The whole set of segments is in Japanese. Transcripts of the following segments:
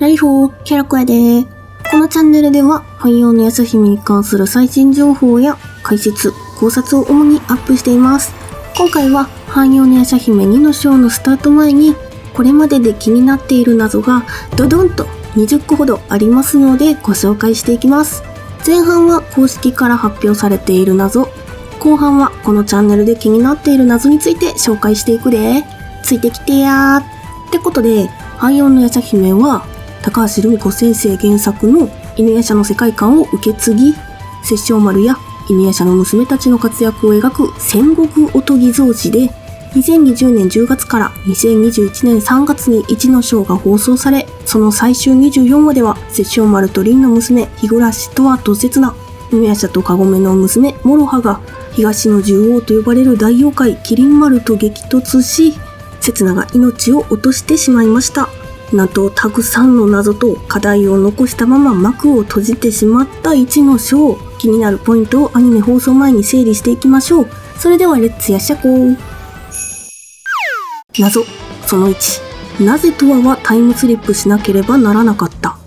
ライフォーキャラクヤでこのチャンネルでは汎用の安姫に関する最新情報や解説、考察を主にアップしています。今回は汎用の安姫2の章のスタート前にこれまでで気になっている謎がドドンと20個ほどありますのでご紹介していきます。前半は公式から発表されている謎、後半はこのチャンネルで気になっている謎について紹介していくで。ついてきてやーってことで、汎用の安姫は高橋留美子先生原作の犬夜叉の世界観を受け継ぎ、殺生丸や犬夜叉の娘たちの活躍を描く戦国おとぎ草子で、2020年10月から2021年3月に1の章が放送され、その最終24話では殺生丸と凛の娘日暮とわと刹那、犬夜叉とかごめの娘諸葉が東の獣王と呼ばれる大妖怪麒麟丸と激突し、刹那が命を落としてしまいました。なんとたくさんの謎と課題を残したまま幕を閉じてしまった1の章。気になるポイントをアニメ放送前に整理していきましょう。それではレッツやっしゃこう。謎その1、なぜトワはタイムスリップしなければならなかった。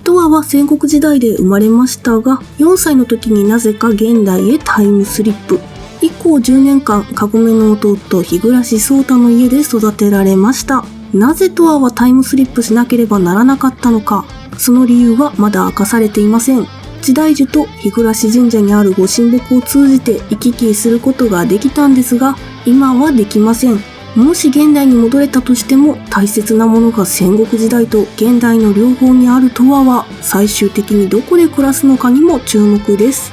トワは戦国時代で生まれましたが、4歳の時になぜか現代へタイムスリップ。以降10年間かごめの弟日暮宗太の家で育てられました。なぜトワはタイムスリップしなければならなかったのか、その理由はまだ明かされていません。時代樹と日暮神社にあるご神木を通じて行き来することができたんですが、今はできません。もし現代に戻れたとしても、大切なものが戦国時代と現代の両方にあるトワは最終的にどこで暮らすのかにも注目です。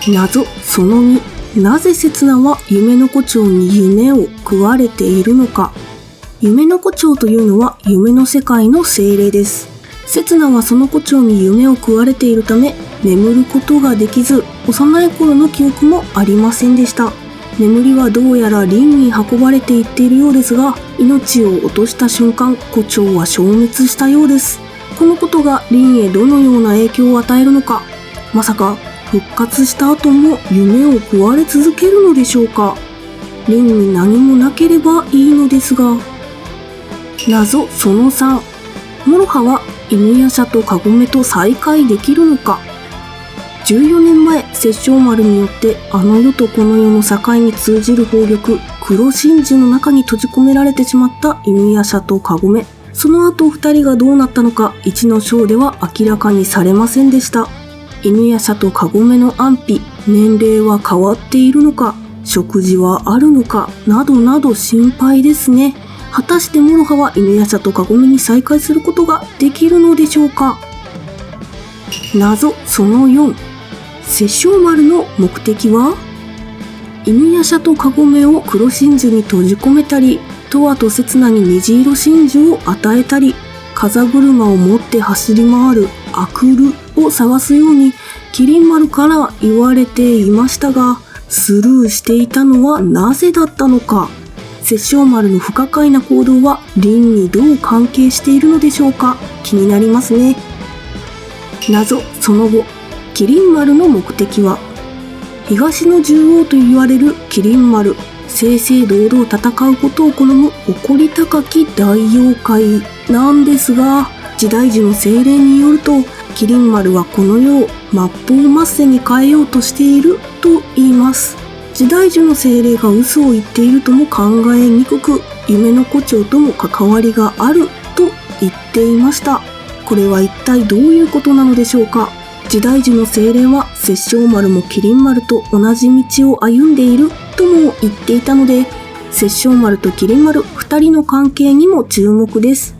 謎その2、なぜ刹那は夢の胡蝶に夢を食われているのか。夢の胡蝶というのは夢の世界の精霊です。刹那はその胡蝶に夢を食われているため、眠ることができず、幼い頃の記憶もありませんでした。眠りはどうやら凛に運ばれていっているようですが、命を落とした瞬間、胡蝶は消滅したようです。このことが凛へどのような影響を与えるのか。まさか復活した後も夢を食われ続けるのでしょうか。凛に何もなければいいのですが。謎その3、諸葉は犬夜叉とかごめと再会できるのか。14年前、殺生丸によってあの世とこの世の境に通じる宝玉黒真珠の中に閉じ込められてしまった犬夜叉とかごめ。その後2人がどうなったのか1の章では明らかにされませんでした。犬夜叉とかごめの安否、年齢は変わっているのか、食事はあるのか、などなど心配ですね。果たして諸葉は犬夜叉とかごめに再会することができるのでしょうか。謎その4、殺生丸の目的は。犬夜叉とかごめを黒真珠に閉じ込めたり、トワと刹那に虹色真珠を与えたり、風車を持って走り回るアクルを探すように麒麟丸から言われていましたが、スルーしていたのはなぜだったのか。殺生丸の不可解な行動は凛にどう関係しているのでしょうか。気になりますね。謎その後、麒麟丸の目的は。東の獣王と言われる麒麟丸、正々堂々戦うことを好む誇り高き大妖怪なんですが、時代樹の精霊によると、麒麟丸はこの世を末法末世に変えようとしていると言います。時代樹の精霊が嘘を言っているとも考えにくく、夢の胡蝶とも関わりがあると言っていました。これは一体どういうことなのでしょうか。時代樹の精霊は殺生丸も麒麟丸と同じ道を歩んでいるとも言っていたので、殺生丸と麒麟丸2人の関係にも注目です。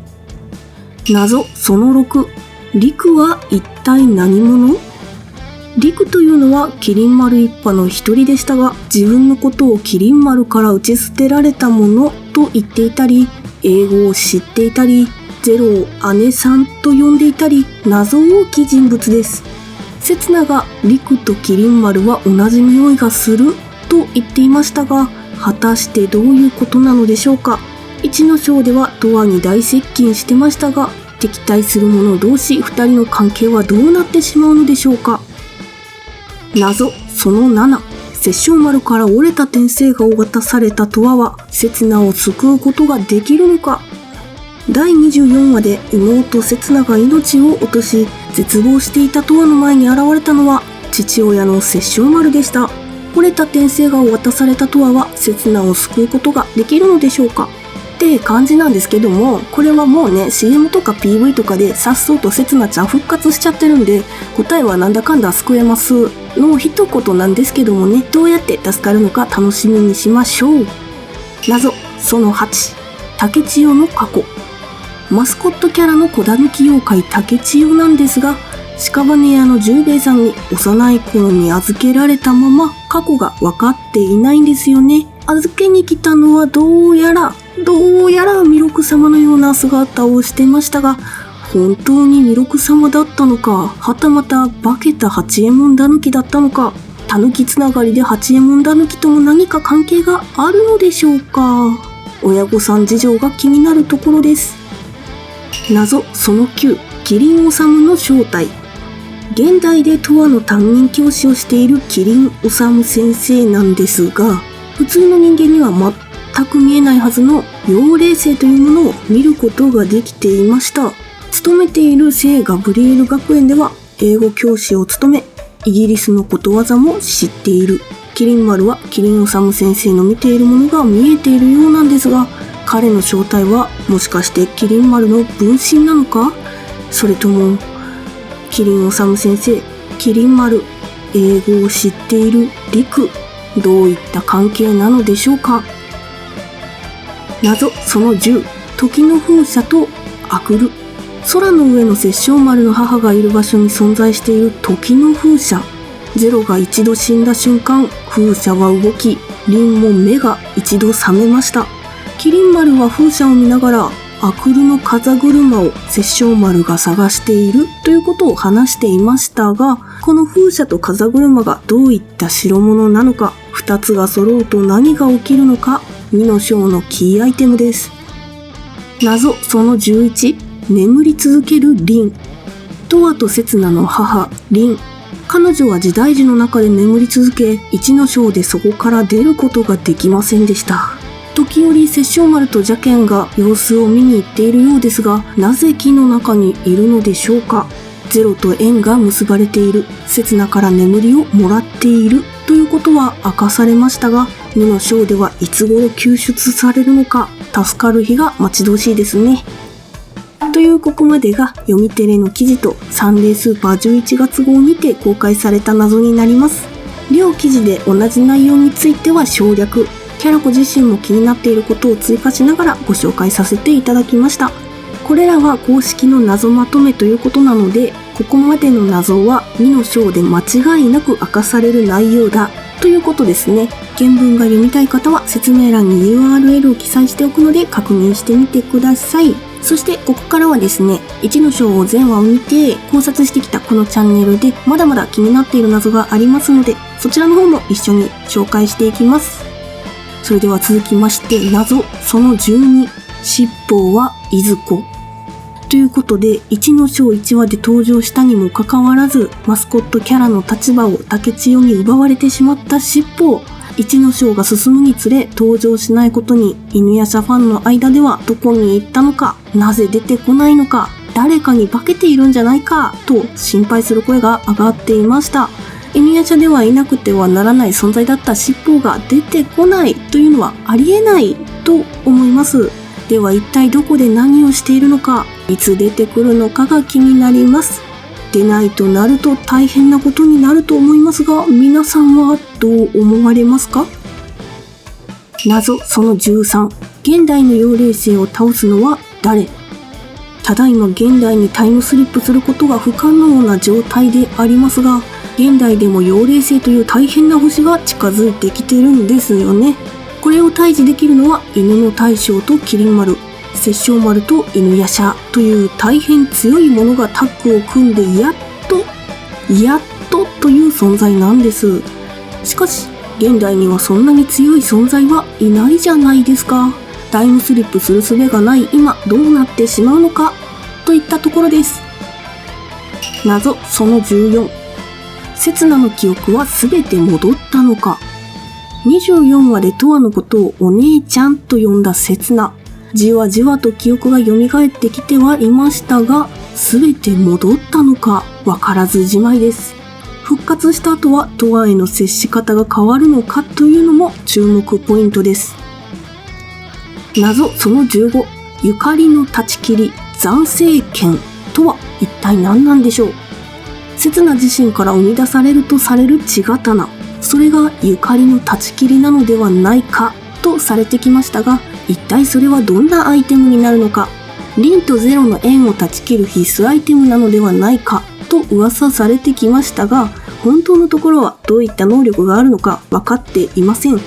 謎その6、陸は一体何者。陸というのは麒麟丸一派の一人でしたが、自分のことを麒麟丸から打ち捨てられたものと言っていたり、英語を知っていたり、ゼロを姉さんと呼んでいたり、謎多き人物です。刹那が陸と麒麟丸は同じ匂いがすると言っていましたが、果たしてどういうことなのでしょうか。1の章ではトワに大接近してましたが、敵対する者同士2人の関係はどうなってしまうのでしょうか。謎その7、殺生丸から折れた天星画を渡されたトワは刹那を救うことができるのか。第24話で妹セツナが命を落とし、絶望していたトアの前に現れたのは父親の殺生丸でした。折れた天聖画を渡されたトアはセツナを救うことができるのでしょうかって感じなんですけども、これはもうね CM とか PV とかでさっそうとセツナちゃん復活しちゃってるんで、答えはなんだかんだ救えますの一言なんですけどもね、どうやって助かるのか楽しみにしましょう。謎その8、竹千代の過去。マスコットキャラの子狸妖怪竹千代なんですが、屍屋の十兵衛さんに幼い頃に預けられたまま過去が分かっていないんですよね。預けに来たのはどうやら弥勒様のような姿をしてましたが、本当に弥勒様だったのか、はたまた化けた八右衛門狸だったのか、狸つながりで八右衛門狸とも何か関係があるのでしょうか。親御さん事情が気になるところです。謎その9、キリンオサムの正体。現代でトアの担任教師をしているキリンオサム先生なんですが、普通の人間には全く見えないはずの妖霊星というものを見ることができていました。勤めている聖ガブリエル学園では英語教師を務め、イギリスのことわざも知っている。キリン丸はキリンオサム先生の見ているものが見えているようなんですが、彼の正体はもしかしてキリン丸の分身なのか、それともキリンオサム先生、キリン丸、英語を知っているリク、どういった関係なのでしょうか。謎その10、時の風車とアクル。空の上の殺生丸の母がいる場所に存在している時の風車。ゼロが一度死んだ瞬間、風車は動き、リンも目が一度覚めました。キリン丸は風車を見ながら、アクルの風車を殺生丸が探しているということを話していましたが、この風車と風車がどういった代物なのか、2つが揃うと何が起きるのか、2の章のキーアイテムです。謎その11、眠り続けるリン。トアとセツナの母、リン。彼女は時代樹の中で眠り続け、1の章でそこから出ることができませんでした。時折殺生丸と邪剣が様子を見に行っているようですが、なぜ木の中にいるのでしょうか。ゼロと縁が結ばれている、セツナから眠りをもらっているということは明かされましたが、2の章ではいつ頃救出されるのか、助かる日が待ち遠しいですね。というここまでが読みテレの記事とサンデースーパー11月号にて公開された謎になります。両記事で同じ内容については省略、キャラ子自身も気になっていることを追加しながらご紹介させていただきました。これらは公式の謎まとめということなので、ここまでの謎は2の章で間違いなく明かされる内容だということですね。原文が読みたい方は説明欄に URL を記載しておくので確認してみてください。そしてここからはですね、1の章を全話を見て考察してきたこのチャンネルでまだまだ気になっている謎がありますので、そちらの方も一緒に紹介していきます。それでは続きまして、謎その12、七宝はいずこ。ということで、1の章1話で登場したにもかかわらず、マスコットキャラの立場を竹千代に奪われてしまった七宝。1の章が進むにつれ登場しないことに、犬夜叉ファンの間ではどこに行ったのか、なぜ出てこないのか、誰かに化けているんじゃないかと心配する声が上がっていました。犬夜叉ではいなくてはならない存在だった七宝が出てこないというのはありえないと思います。では一体どこで何をしているのか、いつ出てくるのかが気になります。出ないとなると大変なことになると思いますが、皆さんはどう思われますか？謎その13、現代の妖霊星を倒すのは誰？ただいま現代にタイムスリップすることが不可能な状態でありますが、現代でも妖霊星という大変な星が近づいてきてるんですよね。これを退治できるのは犬の大将とキリン丸、殺生丸と犬夜叉という大変強いものがタッグを組んでやっとという存在なんです。しかし現代にはそんなに強い存在はいないじゃないですか。タイムスリップする術がない今どうなってしまうのかといったところです。謎その14、刹那の記憶は全て戻ったのか。24話でトアのことをお姉ちゃんと呼んだ刹那。じわじわと記憶が蘇ってきてはいましたが、全て戻ったのかわからずじまいです。復活した後はトアへの接し方が変わるのかというのも注目ポイントです。謎その15、ゆかりの断ち切り残生剣とは一体何なんでしょう。刹那自身から生み出されるとされる血刀、それがゆかりの断ち切りなのではないかとされてきましたが、一体それはどんなアイテムになるのか。リンとゼロの縁を断ち切る必須アイテムなのではないかと噂されてきましたが、本当のところはどういった能力があるのか分かっていません。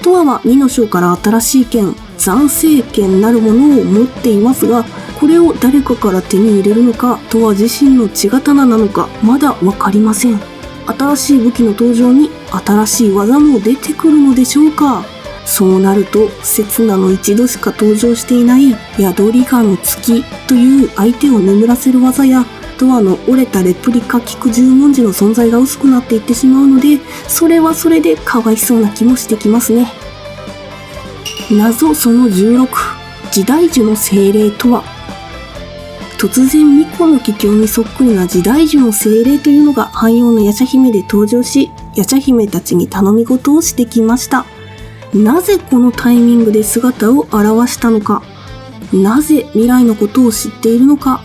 トアは2の章から新しい剣、残生剣なるものを持っていますが、これを誰かから手に入れるのか、トア自身の血刀なのかまだ分かりません。新しい武器の登場に新しい技も出てくるのでしょうか。そうなると、刹那の一度しか登場していない宿りがの月という相手を眠らせる技や、トアの折れたレプリカ菊十文字の存在が薄くなっていってしまうので、それはそれでかわいそうな気もしてきますね。謎その16、時代樹の精霊とは。突然巫女の桔梗にそっくりな時代樹の精霊というのが汎用の夜叉姫で登場し、夜叉姫たちに頼み事をしてきました。なぜこのタイミングで姿を現したのか。なぜ未来のことを知っているのか。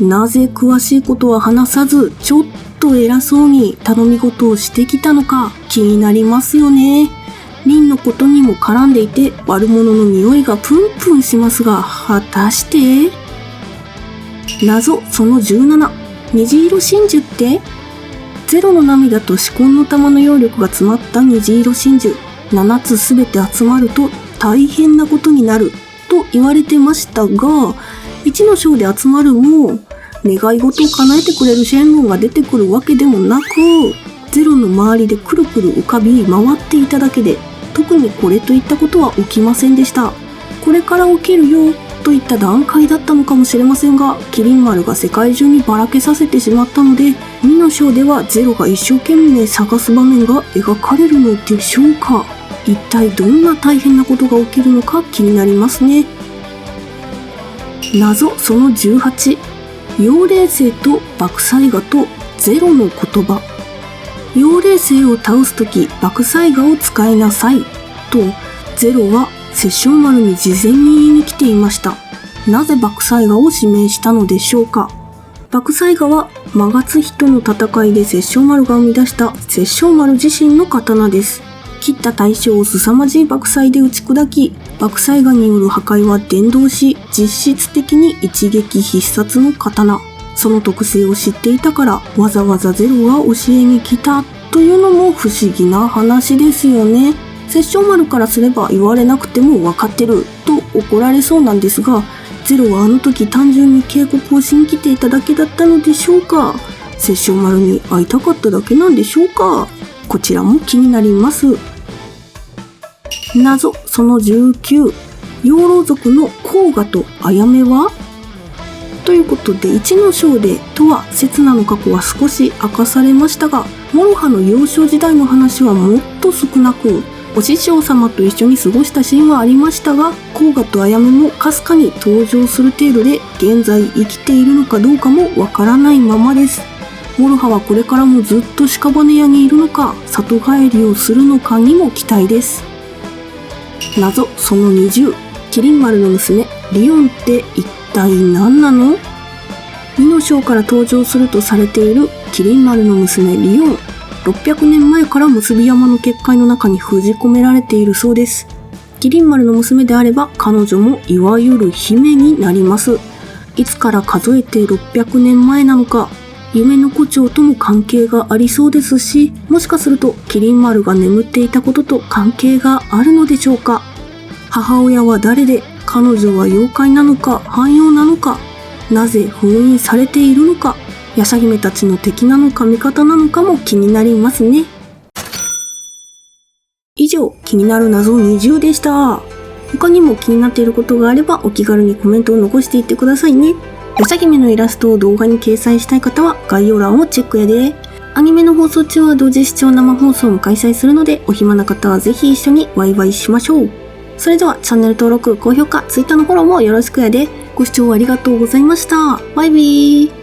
なぜ詳しいことは話さず、ちょっと偉そうに頼み事をしてきたのか気になりますよね。リンのことにも絡んでいて悪者の匂いがプンプンしますが、果たして謎その17、虹色真珠ってゼロの涙と紫紺の玉の揚力が詰まった虹色真珠、7つすべて集まると大変なことになると言われてましたが、1の章で集まるも願い事を叶えてくれるシェンロンが出てくるわけでもなく、ゼロの周りでくるくる浮かび回っていただけで、特にこれといったことは起きませんでした。これから起きるよといった段階だったのかもしれませんが、キリン丸が世界中にばらけさせてしまったので、2の章ではゼロが一生懸命探す場面が描かれるのでしょうか。一体どんな大変なことが起きるのか気になりますね。謎その18、妖霊星と爆災画とゼロの言葉。妖霊星を倒すとき爆災画を使いなさいとゼロは殺生丸に事前に言いに来ていました。なぜ爆災画を指名したのでしょうか。爆災画はマガツヒとの戦いで殺生丸が生み出した殺生丸自身の刀です。切った対象を凄まじい爆災で打ち砕き、爆災画による破壊は伝導し、実質的に一撃必殺の刀。その特性を知っていたからわざわざゼロは教えに来たというのも不思議な話ですよね。殺生丸からすれば言われなくても分かってると怒られそうなんですが、ゼロはあの時単純に警告をしに来ていただけだったのでしょうか。殺生丸に会いたかっただけなんでしょうか。こちらも気になります。謎その19、養老族の甲賀とあやめはということで、1の章でとは刹那の過去は少し明かされましたが、モロハの幼少時代の話はもっと少なく、お師匠様と一緒に過ごしたシーンはありましたが、甲賀とあやめもかすかに登場する程度で、現在生きているのかどうかもわからないままです。モロハはこれからもずっと屍屋にいるのか、里帰りをするのかにも期待です。謎その20、キリン丸の娘リオンって一体何なの。2の章から登場するとされているキリン丸の娘リオン、600年前から結び山の結界の中に封じ込められているそうです。キリン丸の娘であれば彼女もいわゆる姫になります。いつから数えて600年前なのか、夢の胡蝶とも関係がありそうですし、もしかするとキリン丸が眠っていたことと関係があるのでしょうか。母親は誰で、彼女は妖怪なのか汎用なのか、なぜ封印されているのか、夜叉姫たちの敵なのか味方なのかも気になりますね。以上、気になる謎20でした。他にも気になっていることがあればお気軽にコメントを残していってくださいね。夜叉姫のイラストを動画に掲載したい方は概要欄をチェックやで。アニメの放送中は同時視聴生放送も開催するので、お暇な方はぜひ一緒にワイワイしましょう。それではチャンネル登録、高評価、Twitter のフォローもよろしくやで。ご視聴ありがとうございました。バイビー。